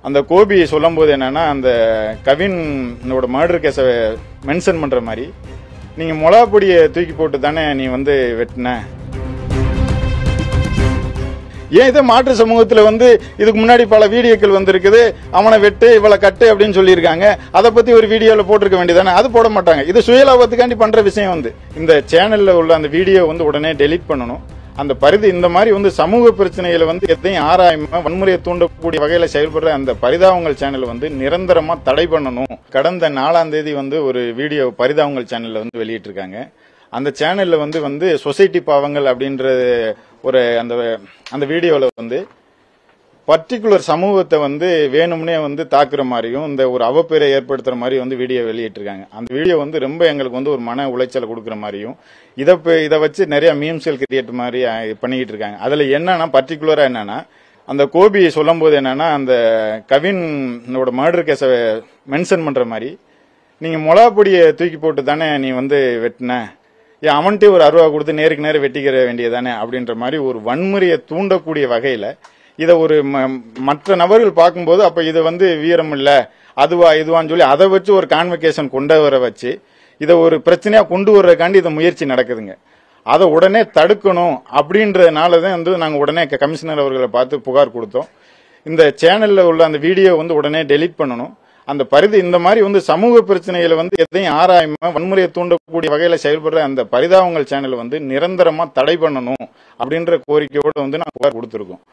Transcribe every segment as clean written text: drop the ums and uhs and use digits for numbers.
அந்த கோபி சொல்லும்போது என்னன்னா அந்த கவினோட மர்டர் கேஸை மென்ஷன் பண்ற மாதிரி நீங்க மிளகாப்பொடியை தூக்கி போட்டு தானே நீ வந்து வெட்டின. ஏன் இதை மாற்று சமூகத்துல வந்து இதுக்கு முன்னாடி பல வீடியோக்கள் வந்திருக்குது, அவனை வெட்டு இவளை கட்டு அப்படின்னு சொல்லியிருக்காங்க. அதை பத்தி ஒரு வீடியோல போட்டிருக்க வேண்டியதானே, அது போட மாட்டாங்க. இது சுயலாபத்துக்காண்டி பண்ற விஷயம். வந்து இந்த சேனல்ல உள்ள அந்த வீடியோ வந்து உடனே டெலீட் பண்ணணும். அந்த பரிதி இந்த மாதிரி வந்து சமூக பிரச்சனைகளை வந்து எதையும் ஆராயாம வன்முறையை தூண்டக்கூடிய வகையில செயல்படுற அந்த பரிதாபங்கள் சேனல் வந்து நிரந்தரமா தடை பண்ணணும். கடந்த 4ஆம் தேதி வந்து ஒரு வீடியோ பரிதாபங்கள் சேனல்ல வந்து வெளியிட்டு இருக்காங்க. அந்த சேனல்ல வந்து சொசைட்டி பாவங்கள் அப்படின்ற ஒரு அந்த வீடியோல வந்து பர்டிகுலர் சமூகத்தை வந்து வேணும்னே வந்து தாக்குற மாதிரியும் இந்த ஒரு அவப்பேரை ஏற்படுத்துற மாதிரி வந்து வீடியோ வெளியிட்டிருக்காங்க. அந்த வீடியோ வந்து ரொம்ப எங்களுக்கு வந்து ஒரு மன உளைச்சலை கொடுக்குற மாதிரியும் இதை வச்சு நிறைய மீம்ஸ்கள் கிரியேட் மாதிரி பண்ணிக்கிட்டு இருக்காங்க. அதுல என்னன்னா பர்டிகுலரா என்னன்னா அந்த கோபி சொல்லும்போது என்னன்னா அந்த கவினோட மர்டர் கேஸை மென்ஷன் பண்ற மாதிரி நீங்க மிளகாப்பொடியை தூக்கி போட்டு தானே நீ வந்து வெட்டின, ஏன் அவன்கிட்ட ஒரு 60 கொடுத்து நேருக்கு நேரம் வெட்டிக்கிற வேண்டியதானே அப்படின்ற மாதிரி ஒரு வன்முறையை தூண்டக்கூடிய வகையில இதை ஒரு மற்ற நபர்கள் பார்க்கும்போது அப்ப இது வந்து வீரம் இல்ல அதுவா இதுவான்னு சொல்லி அதை வச்சு ஒரு கான்வெகேஷன் கொண்டு வர வச்சு இதை ஒரு பிரச்சனையா கொண்டு வர்றதுக்காண்டி இந்த முயற்சி நடக்குதுங்க. அதை உடனே தடுக்கணும் அப்படின்றதுனாலதான் வந்து நாங்க உடனே கமிஷனர் அவர்களை பார்த்து புகார் கொடுத்தோம். இந்த சேனல்ல உள்ள அந்த வீடியோ வந்து உடனே டெலீட் பண்ணணும். அந்த பரிதி இந்த மாதிரி வந்து சமூக பிரச்சனைகளை வந்து எதையும் ஆராயாம வன்முறையை தூண்டக்கூடிய வகையில செயல்படுற அந்த பரிதாபங்கள் சேனல் வந்து நிரந்தரமா தடை பண்ணணும் அப்படின்ற கோரிக்கையோடு வந்து நாங்க புகார் கொடுத்திருக்கோம்.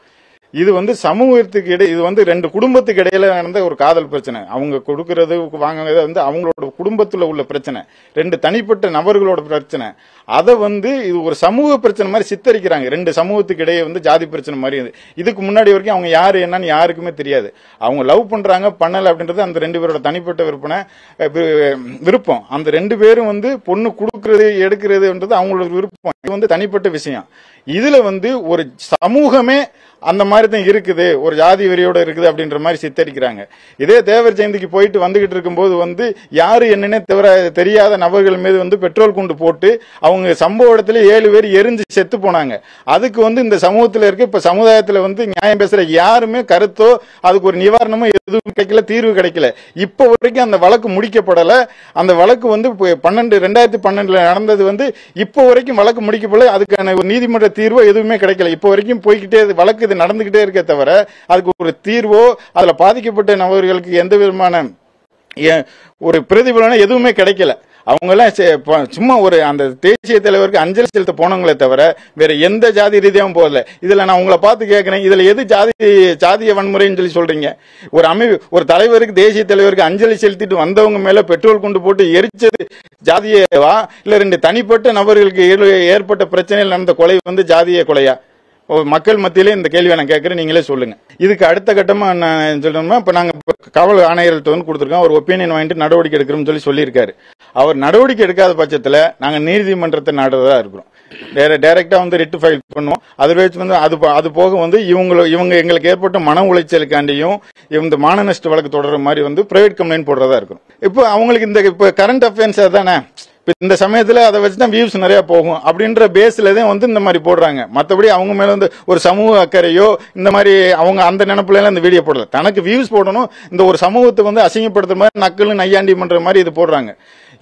இது வந்து சமூகத்துக்கு இடையே இது வந்து 2 குடும்பத்துக்கு இடையில நடந்த ஒரு காதல் பிரச்சனை. அவங்க கொடுக்கறது வாங்குறது வந்து அவங்களோட குடும்பத்துல உள்ள பிரச்சனை, 2 தனிப்பட்ட நபர்களோட பிரச்சனை. அதை வந்து இது ஒரு சமூக பிரச்சனை மாதிரி சித்தரிக்கிறாங்க. 2 சமூகத்துக்கு இடையே வந்து ஜாதி பிரச்சனை மாதிரி. இதுக்கு முன்னாடி வரைக்கும் அவங்க யாரு என்னன்னு யாருக்குமே தெரியாது. அவங்க லவ் பண்றாங்க பண்ணல அப்படின்றது அந்த 2 பேரோட தனிப்பட்ட விருப்பம். அந்த 2 பேரும் வந்து பொண்ணு கொடுக்கறது எடுக்கிறதுன்றது அவங்களோட விருப்பம். இது வந்து தனிப்பட்ட விஷயம். இதுல வந்து ஒரு சமூகமே அந்த மாதிரி தான் இருக்குது, ஒரு ஜாதி வெறியோட இருக்குது அப்படின்ற மாதிரி சித்தரிக்கிறாங்க. இதே தேவர் ஜெயந்திக்கு போயிட்டு வந்துகிட்டு இருக்கும்போது வந்து யாரு என்னன்னே தெரியாத நபர்கள் மீது வந்து பெட்ரோல் குண்டு போட்டு அவங்க சம்பவ இடத்துல 7 பேர் எரிஞ்சு செத்து போனாங்க. அதுக்கு வந்து இந்த சமூகத்துல இருக்க இப்ப சமுதாயத்துல வந்து நியாயம் பேசுற யாருமே கருத்தோ அதுக்கு ஒரு நிவாரணமோ எதுவும் கிடைக்கல, தீர்வு கிடைக்கல. இப்ப வரைக்கும் அந்த வழக்கு முடிக்கப்படல. அந்த வழக்கு வந்து 2012 நடந்தது வந்து இப்ப வரைக்கும் வழக்கு முடிக்கப்படல. அதுக்கான ஒரு நீதிமன்ற தீர்வோ எதுவுமே கிடைக்கல. இப்ப வரைக்கும் போய்கிட்டே வழக்கு நடந்துகிட்டே இருக்க தவிர அதுக்கு ஒரு தீர்வோ அதுல பாதிக்கப்பட்ட நபர்களுக்கு எந்த விதமான ஒரு பிரதிபலனோ எதுவுமே கிடைக்கல. அவங்க எல்லாம் சும்மா ஒரு அந்த தேசிய தலைவருக்கு அஞ்சலி செலுத்த போனவங்களே தவிர வேற எந்த ஜாதி ரீதியாகவும் போகல. இதுல நான் உங்களை பார்த்து கேட்கிறேன், இதுல எது ஜாதிய வன்முறைன்னு சொல்லி சொல்றீங்க? ஒரு தலைவருக்கு தேசிய தலைவருக்கு அஞ்சலி செலுத்திட்டு வந்தவங்க மேல பெட்ரோல் கொண்டு போட்டு எரிச்சது ஜாதியவா, இல்ல 2 தனிப்பட்ட நபர்களுக்கு ஏற்பட்ட பிரச்சனையில் நடந்த கொலை வந்து ஜாதிய கொலையா? மக்கள் மத்தியிலே இந்த கேள்வியை நான் கேட்கிறேன், நீங்களே சொல்லுங்க. இதுக்கு அடுத்த கட்டமா நான் சொல்லணும்னா இப்ப நாங்க காவல் ஆணையர்கிட்ட வந்து கொடுத்திருக்கோம். ஒரு ஒப்பீனியன் வாங்கிட்டு நடவடிக்கை எடுக்கிறோம்னு சொல்லியிருக்காரு. அவர் நடவடிக்கை எடுக்காத பட்சத்துல நாங்க நீதிமன்றத்தை நாடுறதா இருக்கிறோம். டைரக்டா வந்து ரிட் ஃபைல் பண்ணுவோம். அதர்வைஸ் வந்து அது போக வந்து இவங்க எங்களுக்கு ஏற்பட்ட மன உளைச்சலுக்காண்டியும் இந்த மான நஷ்ட வழக்கு தொடர்ற மாதிரி வந்து பிரைவேட் கம்ப்ளைண்ட் போடுறதா இருக்கும். இப்போ அவங்களுக்கு இந்த கரண்ட் அஃபேர்ஸ் தானே, இந்த சமயத்துல அதை வச்சுதான் வியூஸ் நிறைய போகும் அப்படின்ற பேஸ்ல தான் வந்து இந்த மாதிரி போடுறாங்க. மற்றபடி அவங்க மேல வந்து ஒரு சமூக அக்கறையோ இந்த மாதிரி அவங்க அந்த நினைப்புல எல்லாம் இந்த வீடியோ போடல. தனக்கு வியூஸ் போடணும், இந்த ஒரு சமூகத்தை வந்து அசிங்கப்படுத்துற மாதிரி நக்கலும் நையாண்டி பண்ற மாதிரி இது போடுறாங்க.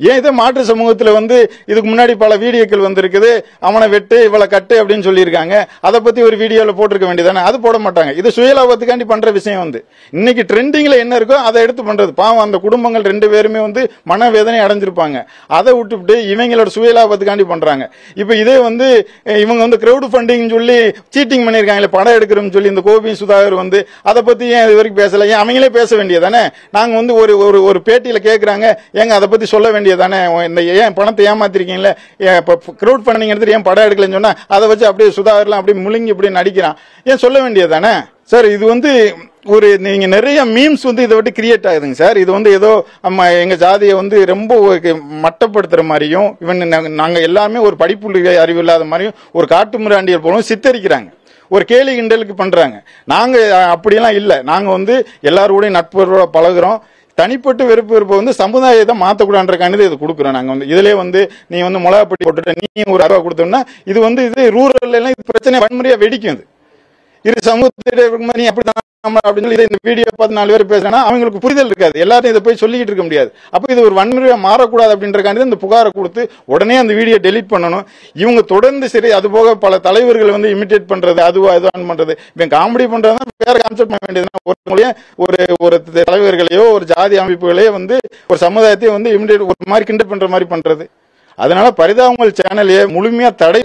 ஏன் இதை மாற்று சமூகத்துல வந்து இதுக்கு முன்னாடி பல வீடியோக்கள் வந்திருக்குது, அவனை வெட்டு இவளை கட்டு அப்படின்னு சொல்லியிருக்காங்க. அதை பத்தி ஒரு வீடியோல போட்டிருக்க வேண்டியதானே, அது போட மாட்டாங்க. இது சுயலாபத்துக்காண்டி பண்ற விஷயம். வந்து இன்னைக்கு ட்ரெண்டிங்ல என்ன இருக்கோ அதை எடுத்து பண்றது. பாவம் அந்த குடும்பங்கள் 2 பேருமே வந்து மனவேதனை அடைஞ்சிருப்பாங்க. அதை விட்டுவிட்டு இவங்களோட சுயலாபத்துக்காண்டி பண்றாங்க. இப்ப இதே வந்து இவங்க வந்து கிரௌட் ஃபண்டிங் சொல்லி சீட்டிங் பண்ணிருக்காங்க, படம் எடுக்கிறோம்னு சொல்லி இந்த கோபி சுதாகர் வந்து அதை பத்தி ஏன் இது வரைக்கும் பேசல? ஏன் அவங்களே பேச வேண்டியதானே? நாங்க வந்து ஒரு பேட்டியில கேட்கறாங்க, ஏங்க அதை பத்தி சொல்ல வேண்டியதானே? இந்த ஏன் பணத்தை ஏமாத்திருக்கீங்களே, கிரௌட் ஃபண்டிங் எடுத்து ஏன் படம் எடுக்கலன்னு சொன்னா அதை வச்சு அப்படியே சுதாகர்லாம் அப்படியே முழுங்கி அப்படியே நடிக்கிறான், ஏன் சொல்ல வேண்டியதானே? சார் இது வந்து ஒரு நீங்க நிறைய மீம்ஸ் வந்து இதை விட்டு கிரியேட் ஆகுதுங்க சார். இது வந்து ஏதோ எங்க ஜாதியை வந்து ரொம்ப மட்டப்படுத்துற மாதிரியும் நாங்க எல்லாமே ஒரு படிப்பு அறிவு இல்லாத மாதிரியும் ஒரு காட்டு மிராண்டியர் போலும் சித்தரிக்கிறாங்க. ஒரு கேலி கிண்டலுக்கு பண்றாங்க. நாங்க அப்படியெல்லாம் இல்லை. நாங்க வந்து எல்லாரோடையும் நட்புறவோட பழகுறோம். தனிப்பட்ட வெறுப்பு வந்து சமுதாயத்தை மாத்தக்கூடாதுன்றக்கானது இது கொடுக்குறோம். நாங்க வந்து இதுல வந்து நீ வந்து மிளகாப்பொடி போட்டுட்டு நீ ஒரு 60 கொடுத்தோம்னா இது வந்து இது ரூரல் எல்லாம் பிரச்சனை வன்முறையா வெடிக்கும். இது சமூகத்திட்ட நீ அப்படிதான் அப்படின்னு சொல்லி இந்த வீடியோ பார்த்து 4 பேர் பேசுனா அவங்களுக்கு புரிதல் இருக்காது, எல்லாரும் இதை போய் சொல்லிட்டு இருக்க முடியாது. அப்ப இது ஒரு வன்முறையா மாறக்கூடாது அப்படின்றக்காண்டி இந்த புகாரை கொடுத்து உடனே அந்த வீடியோ டெலீட் பண்ணணும். இவங்க தொடர்ந்து சரி, அது போக பல தலைவர்கள் வந்து இமிட்டேட் பண்றது, அதுவா இதுவான் பண்றது, இவங்க காமெடி பண்றதுனா வேற கான்செப்ட் பண்ண வேண்டியதுனா ஒரு தலைவர்களையோ ஒரு ஜாதி அமைப்புகளையோ வந்து ஒரு சமுதாயத்தையும் வந்து இமிட்டேட் ஒரு மாதிரி கிண்டல் பண்ற மாதிரி பண்றது. அதனால பரிதாபங்கள் சேனலையே முழுமையா தடை